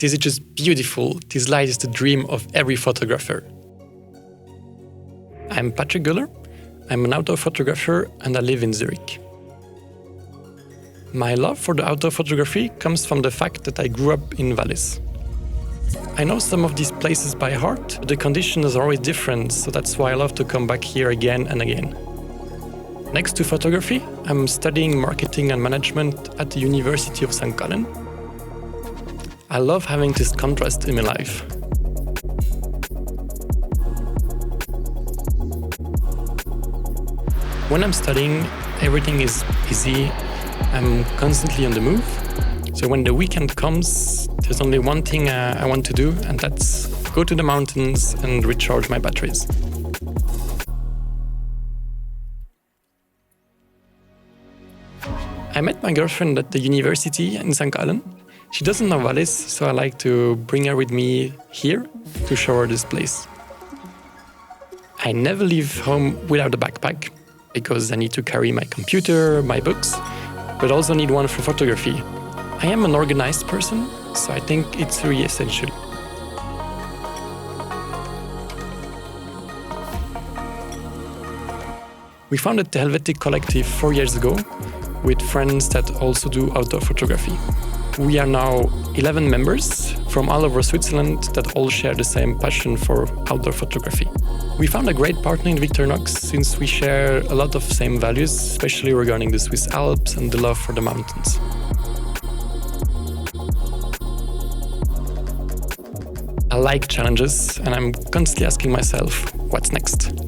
This is just beautiful. This light is the dream of every photographer. I'm Patrick Guller. I'm an outdoor photographer and I live in Zurich. My love for the outdoor photography comes from the fact that I grew up in Valais. I know some of these places by heart, but the conditions are always different, so that's why I love to come back here again and again. Next to photography, I'm studying marketing and management at the University of St. Gallen. I love having this contrast in my life. When I'm studying, everything is busy. I'm constantly on the move. So when the weekend comes, there's only one thing I want to do, and that's go to the mountains and recharge my batteries. I met my girlfriend at the university in St. Gallen. She doesn't know Valais, so I like to bring her with me here to show her this place. I never leave home without a backpack, because I need to carry my computer, my books, but also need one for photography. I am an organized person, so I think it's really essential. We founded the Helvetic collective 4 years ago with friends that also do outdoor photography. We are now 11 members from all over Switzerland that all share the same passion for outdoor photography. We found a great partner in Victorinox since we share a lot of same values, especially regarding the Swiss Alps and the love for the mountains. I like challenges and I'm constantly asking myself, what's next?